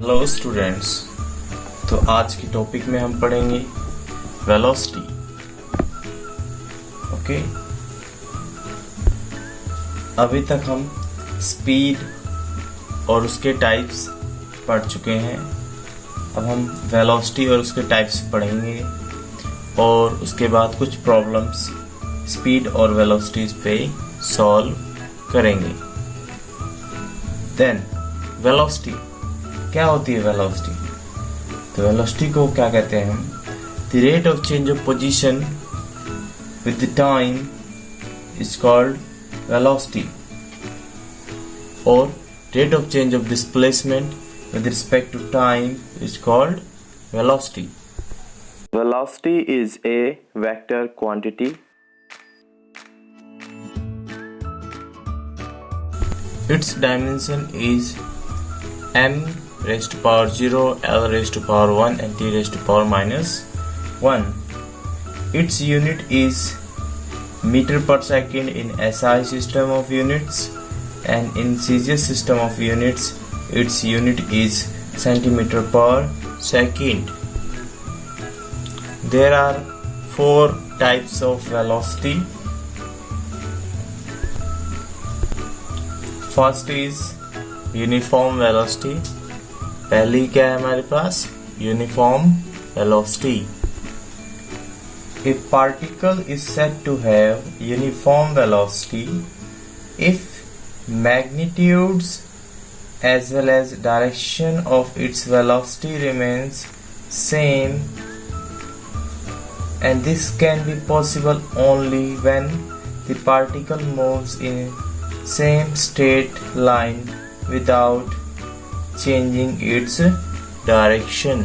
Hello students. तो आज की टॉपिक में हम पढ़ेंगे वेलोसिटी। ओके, अभी तक हम स्पीड और उसके टाइप्स पढ़ चुके हैं। अब हम वेलोसिटी और उसके टाइप्स पढ़ेंगे और उसके बाद कुछ प्रॉब्लम्स स्पीड और वेलोसिटीज पे सॉल्व करेंगे। देन वेलोसिटी क्या होती है? वेलोसिटी तो वेलोसिटी को क्या कहते हैं हम? The rate of change of position with the time is called velocity, और rate of change of displacement with respect to time is called velocity. Velocity is a vector quantity. Its dimension is m raised to power 0, l raised to power 1 and t raised to power minus 1. Its unit is meter per second in SI system of units, and in CGS system of units its unit is centimeter per second. There are 4 types of velocity. First is uniform velocity. पहली क्या है हमारे पास? Uniform velocity. A particle is said to have uniform velocity if magnitudes as well as direction of its velocity remains same, and this can be possible only when the particle moves in same straight line without changing its direction.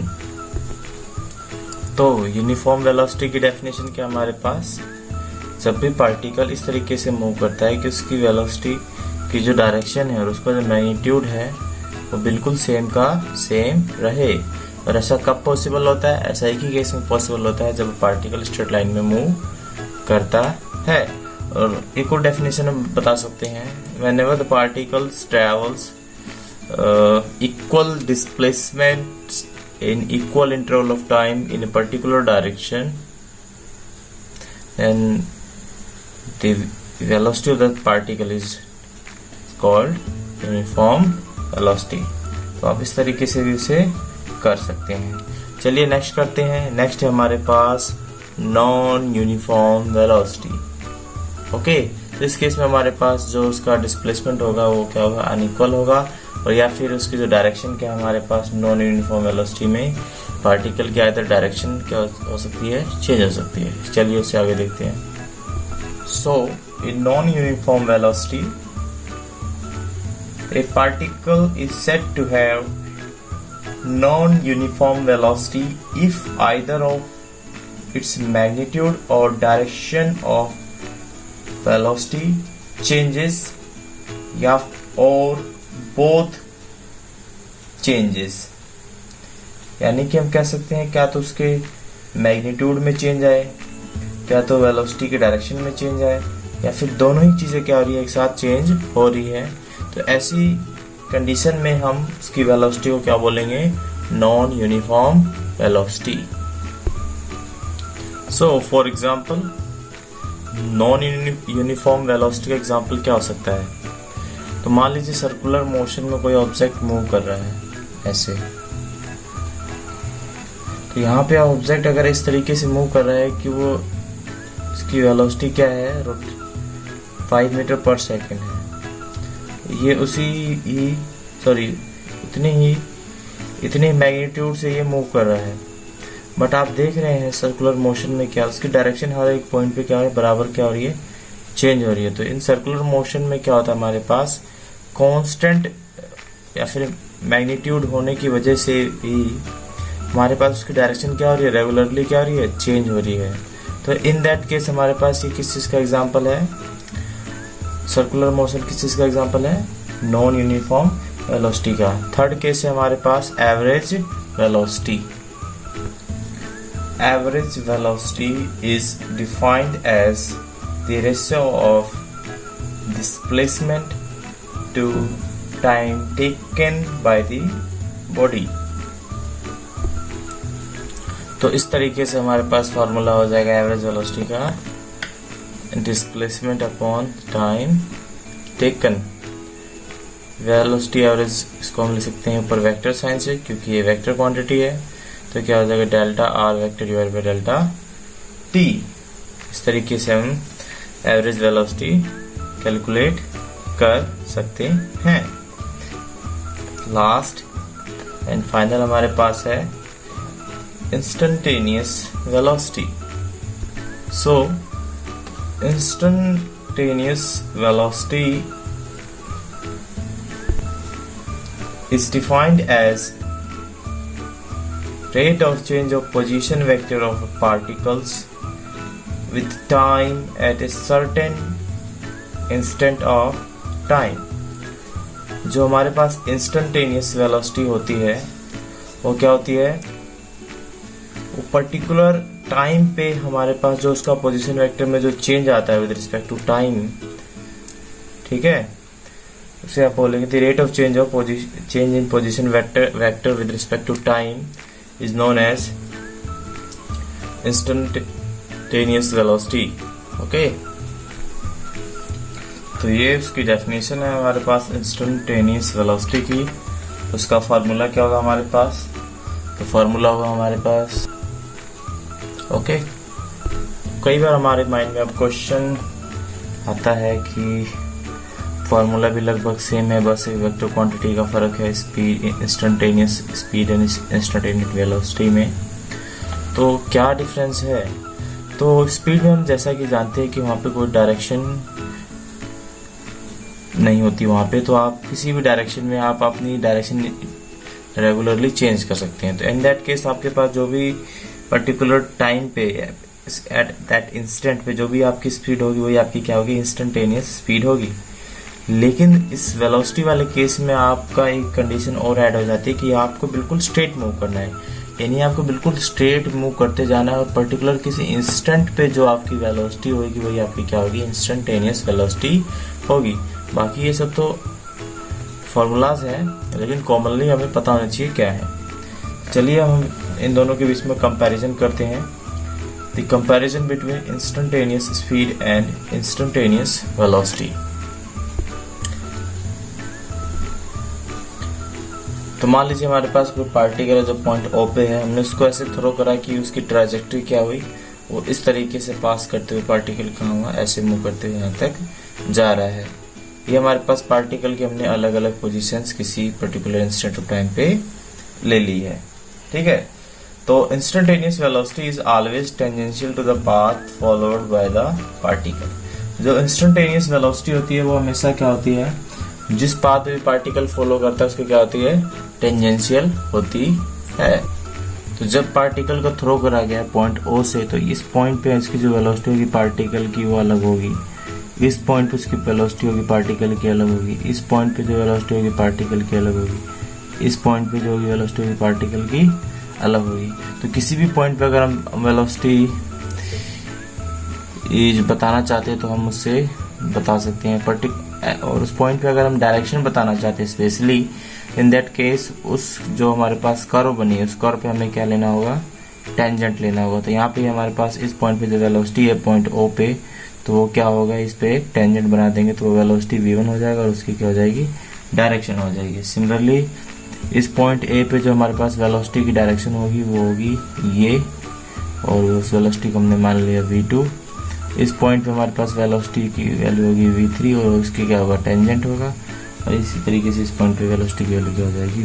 तो uniform velocity की definition क्या हमारे पास? जब भी particle इस तरीके से move करता है कि उसकी वेलोसिटी की जो डायरेक्शन है और उसका जो मैग्नीट्यूड है वो बिल्कुल सेम का सेम रहे। और ऐसा कब पॉसिबल होता है? ऐसा ही केस में पॉसिबल होता है जब पार्टिकल स्ट्रेट लाइन में मूव करता है। और एक और डेफिनेशन हम बता सकते हैं, whenever the particles travels equal displacements in equal interval of time in a particular direction, then the velocity of that particle is called uniform velocity. तो आप इस तरीके से भी उसे कर सकते हैं। चलिए नेक्स्ट करते हैं। नेक्स्ट है हमारे पास नॉन यूनिफॉर्म वेलोसिटी। ओके, तो इस केस में हमारे पास जो उसका डिस्प्लेसमेंट होगा वो क्या होगा? अनइक्वल होगा, और या फिर उसकी जो डायरेक्शन क्या हमारे पास नॉन यूनिफॉर्म वेलोसिटी में पार्टिकल की आइदर डायरेक्शन क्या हो सकती है? चेंज हो सकती है। चलिए उससे आगे देखते हैं। So in non uniform velocity a particle is said to have non uniform velocity if either of its magnitude और डायरेक्शन ऑफ velocity changes या और both changes। यानी कि हम कह सकते हैं क्या तो उसके मैग्नीट्यूड में चेंज आए, क्या तो वेलोसिटी के डायरेक्शन में चेंज आए, या फिर दोनों ही चीजें क्या हो रही है? एक साथ चेंज हो रही है। तो ऐसी कंडीशन में हम उसकी वेलोसिटी को क्या बोलेंगे? Non uniform velocity. So for example non uniform velocity का एग्जाम्पल क्या हो सकता है? तो मान लीजिए सर्कुलर मोशन में कोई ऑब्जेक्ट मूव कर रहा है ऐसे, तो यहाँ पे ऑब्जेक्ट अगर इस तरीके से मूव कर रहा है कि वो इसकी वेलोसिटी क्या है? 5 मीटर पर सेकेंड है। ये उसी ही इतने मैग्नीट्यूड से ये मूव कर रहा है, बट आप देख रहे हैं सर्कुलर मोशन में क्या उसकी डायरेक्शन हर एक पॉइंट पे क्या है? बराबर क्या हो रही है? चेंज हो रही है। तो इन सर्कुलर मोशन में क्या होता है? हमारे पास कांस्टेंट या फिर मैग्नीट्यूड होने की वजह से भी हमारे पास उसकी डायरेक्शन क्या हो रही है? रेगुलरली क्या हो रही है? चेंज हो रही है। तो इन दैट केस हमारे पास ये किस चीज का एग्जाम्पल है? सर्कुलर मोशन किस चीज का एग्जाम्पल है? नॉन यूनिफॉर्म वेलोसिटी का। थर्ड केस है हमारे पास average velocity. Average velocity is defined as the ratio of displacement to time taken by the body. तो इस तरीके से हमारे पास फॉर्मूला हो जाएगा एवरेज वेलोसिटी का, displacement upon time taken. Velocity average इसको हम लिख सकते हैं ऊपर वेक्टर साइन से, क्योंकि ये वेक्टर क्वांटिटी है। तो क्या हो जाएगा, delta R vector divide by delta T. इस तरीके से हम एवरेज वेलोसिटी कैलकुलेट कर सकते हैं। लास्ट एंड फाइनल हमारे पास है instantaneous velocity. So instantaneous velocity is defined as rate of change of position vector of particles with time at a certain instant of time। जो हमारे पास इंस्टेंटेनियस वेलोसिटी होती है वो क्या होती है, वो पर्टिकुलर टाइम पे हमारे पास जो उसका पोजीशन वेक्टर में जो चेंज आता है विद रिस्पेक्ट टू टाइम, ठीक है, उसे आप बोलेंगे the rate of change in position vector with respect to time is known as instantaneous velocity. Okay, तो ये उसकी डेफिनेशन है हमारे पास इंस्टेंटेनियस वेलोसिटी की। उसका फॉर्मूला क्या होगा हमारे पास, तो फॉर्मूला होगा हमारे पास, ओके। कई बार हमारे माइंड में अब क्वेश्चन आता है कि फॉर्मूला भी लगभग सेम है, बस एक वेक्टर क्वांटिटी का फर्क है speed, instantaneous speed and instantaneous velocity में। तो क्या डिफरेंस है, तो स्पीड में हम जैसा कि जानते हैं कि वहाँ पे कोई डायरेक्शन नहीं होती वहाँ पे, तो आप किसी भी डायरेक्शन में आप अपनी डायरेक्शन रेगुलरली चेंज कर सकते हैं। तो इन दैट केस आपके पास जो भी पर्टिकुलर टाइम पे एट दैट इंस्टेंट पे जो भी आपकी स्पीड होगी वही आपकी क्या होगी, इंस्टेंटेनियस स्पीड होगी। लेकिन इस वेलोसिटी वाले केस में आपका एक कंडीशन और ऐड हो जाती है कि आपको बिल्कुल स्ट्रेट मूव करना है, यानी आपको बिल्कुल स्ट्रेट मूव करते जाना है और पर्टिकुलर किसी इंस्टेंट पे जो आपकी वेलोसिटी होगी वही आपकी क्या होगी, इंस्टेंटेनियस वेलोसिटी होगी। बाकी ये सब तो फॉर्मूलाज हैं, लेकिन कॉमनली हमें पता होना चाहिए क्या है। चलिए हम इन दोनों के बीच में कंपैरिजन करते हैं, the comparison between instantaneous speed and instantaneous velocity. तो मान लीजिए हमारे पास कोई पार्टिकल है जो पॉइंट ओ पे है, हमने उसको ऐसे थ्रो करा कि उसकी ट्राजेक्टरी क्या हुई, वो इस तरीके से पास करते हुए पार्टिकल कहाँ हुआ, ऐसे मूव करते हुए यहाँ तक जा रहा है। ये हमारे पास पार्टिकल की हमने अलग अलग पोजीशंस किसी पर्टिकुलर इंस्टेंट ऑफ टाइम पे ले ली है, ठीक है। तो instantaneous velocity is always tangential to the path followed by the particle. जो इंस्टेंटेनियस वेलोसिटी होती है वो हमेशा क्या होती है, जिस पाथ में पार्टिकल फॉलो करता है उसकी क्या होती है, टेंजेंशियल होती है। तो जब पार्टिकल को थ्रो करा गया पॉइंट ओ से, तो इस पॉइंट पे इसकी जो वेलोसिटी होगी पार्टिकल की वो अलग होगी, इस पॉइंट पे उसकी वेलोसिटी होगी पार्टिकल की अलग होगी, इस पॉइंट पे जो वेलोसिटी होगी पार्टिकल की अलग होगी, इस पॉइंट पे जो होगी वेलोसिटी होगी पार्टिकल की अलग होगी। तो किसी भी पॉइंट पे अगर हम वेलोसिटी बताना चाहते हैं तो हम उससे बता सकते हैं और उस पॉइंट पे अगर हम डायरेक्शन बताना चाहते हैं स्पेशली, इन दैट केस उस जो हमारे पास कर्व बनी है उस कर्व पे हमें क्या लेना होगा, टेंजेंट लेना होगा। तो यहाँ पे हमारे पास इस पॉइंट पे जो वेलोसिटी है पॉइंट ओ पे, तो वो क्या होगा, इस पे एक टेंजेंट बना देंगे तो वो वेलोसिटी v1 हो जाएगा और उसकी क्या हो जाएगी, डायरेक्शन हो जाएगी। सिमिलरली इस पॉइंट ए पे जो हमारे पास वेलोसिटी की डायरेक्शन होगी वो होगी ये, और उस वेलोसिटी को हमने मान लिया v2। इस पॉइंट पे हमारे पास वेलोसिटी की वैल्यू होगी v3 और उसकी क्या होगा, टेंजेंट होगा। और इसी तरीके से इस पॉइंट पे वेलोसिटी की वैल्यू क्या हो जाएगी,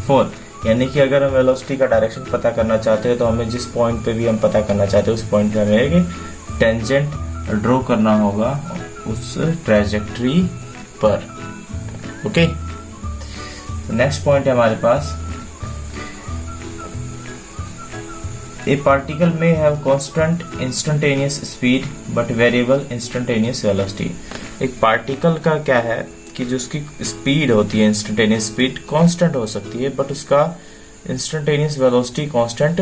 v4। यानी कि अगर हम वेलोसिटी का डायरेक्शन पता करना चाहते हैं तो हमें जिस पॉइंट पे भी हम पता करना चाहते हैं उस पॉइंट पे हमें एक टेंजेंट ड्रॉ करना होगा उस ट्रैजेक्टरी पर। ओके, नेक्स्ट पॉइंट है हमारे पास, A particle may have constant instantaneous speed but variable instantaneous velocity। एक पार्टिकल का क्या है कि जो उसकी स्पीड होती है इंस्टेंटेनियस स्पीड कांस्टेंट हो सकती है, बट उसका इंस्टेंटेनियस वेलोसिटी कांस्टेंट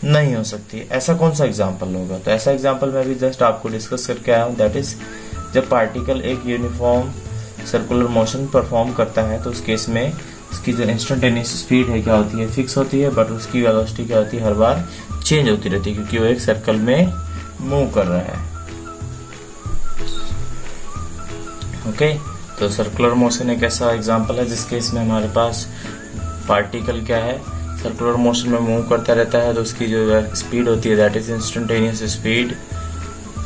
नहीं हो सकती। ऐसा कौन सा एग्जांपल होगा, तो ऐसा एग्जांपल मैं भी जस्ट आपको डिस्कस करके आया हूँ, दैट इज जब पार्टिकल एक यूनिफॉर्म सर्कुलर मोशन परफॉर्म करता है तो उस केस में उसकी जो इंस्टेंटेनियस स्पीड है क्या होती है, फिक्स होती है, बट उसकी वेलोसिटी क्या होती है, हर बार चेंज होती रहती है, क्योंकि वो एक सर्कल में मूव कर रहा है। ओके, तो सर्कुलर मोशन एक ऐसा एग्जांपल है जिसके इसमें हमारे पास पार्टिकल क्या है, सर्कुलर मोशन में मूव करता रहता है, तो उसकी जो स्पीड होती है दैट इज इंस्टेंटेनियस स्पीड,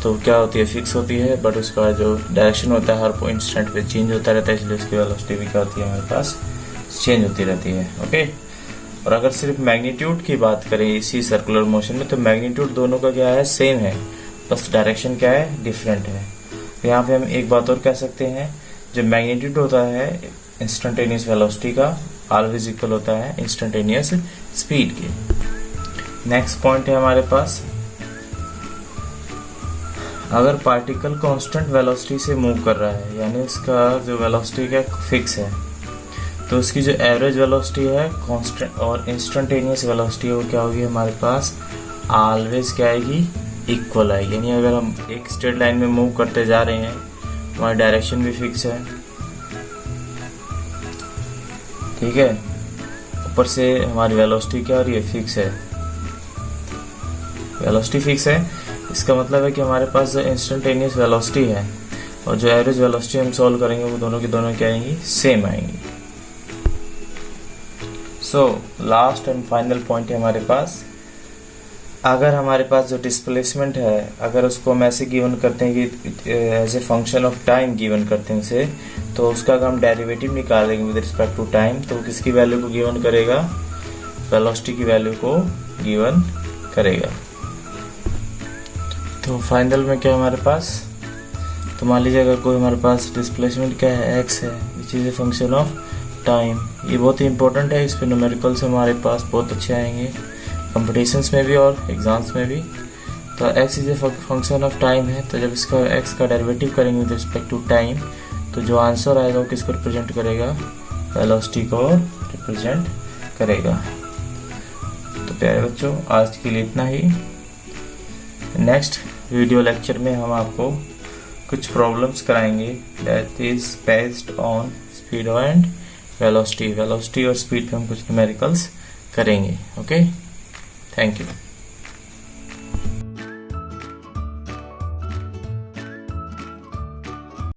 तो क्या होती है, फिक्स होती है, बट उसका जो डायरेक्शन होता है हर इंस्टेंट पे चेंज होता रहता है, इसलिए उसकी वेलोसिटी भी क्या होती है, हमारे पास चेंज होती रहती है। ओके, और अगर सिर्फ मैग्नीट्यूड की बात करें इसी सर्कुलर मोशन में, तो मैग्नीट्यूड दोनों का क्या है, सेम है, बस डायरेक्शन क्या है, डिफरेंट है। तो यहाँ पे हम एक बात और कह सकते हैं, जो मैग्नीट्यूड होता है इंस्टेंटेनियस वेलोसिटी का ऑलवेज इक्वल होता है इंस्टेंटेनियस स्पीड के। नेक्स्ट पॉइंट है हमारे पास, अगर पार्टिकल कांस्टेंट वेलोसिटी से मूव कर रहा है, यानी उसका जो वेलोसिटी क्या फिक्स है, तो उसकी जो एवरेज वेलोसिटी है कांस्टेंट और इंस्टेंटेनियस वेलोसिटी वो क्या होगी, हमारे पास ऑलवेज क्या आएगी, इक्वल आएगी। यानी अगर हम एक स्ट्रेट लाइन में मूव करते जा रहे हैं, हमारी डायरेक्शन भी फिक्स है, ठीक है, ऊपर से हमारी वेलोसिटी क्या हो रही है, फिक्स है, वेलोसिटी फिक्स है, इसका मतलब है कि हमारे पास जो इंस्टेंटेनियस वेलोसिटी है और जो एवरेज वेलोसिटी हम सॉल्व करेंगे वो दोनों की दोनों क्या आएंगी, सेम आएंगी। So last and final point है हमारे पास, अगर हमारे पास जो डिस्प्लेसमेंट है, अगर उसको हम ऐसे गिवन करते हैं कि as a function of time given करते हैं उसे, तो उसका अगर हम डेरिवेटिव निकालेंगे विद रिस्पेक्ट टू टाइम, तो किसकी वैल्यू को गिवन करेगा, वेलोसिटी की वैल्यू को गिवन करेगा। तो फाइनल में क्या है हमारे पास, तो मान लीजिए अगर कोई हमारे पास डिस्प्लेसमेंट क्या है, एक्स है, which is a function of time, ये बहुत ही इंपॉर्टेंट है, इस पे न्यूमेरिकल्स हमारे पास बहुत अच्छे आएंगे कॉम्पिटिशन्स में भी और एग्जाम्स में भी। तो x is a function of time है, तो जब इसका x का डेरिवेटिव करेंगे विद रिस्पेक्ट टू टाइम, तो जो आंसर आएगा वो किसको रिप्रेजेंट करेगा, वेलोसिटी को रिप्रेजेंट करेगा। तो प्यारे बच्चों, आज के लिए इतना ही। नेक्स्ट वीडियो लेक्चर में हम आपको कुछ प्रॉब्लम्स कराएंगे that is based on speed and velocity और स्पीड पे हम कुछ न्यूमेरिकल्स करेंगे। Okay, thank you.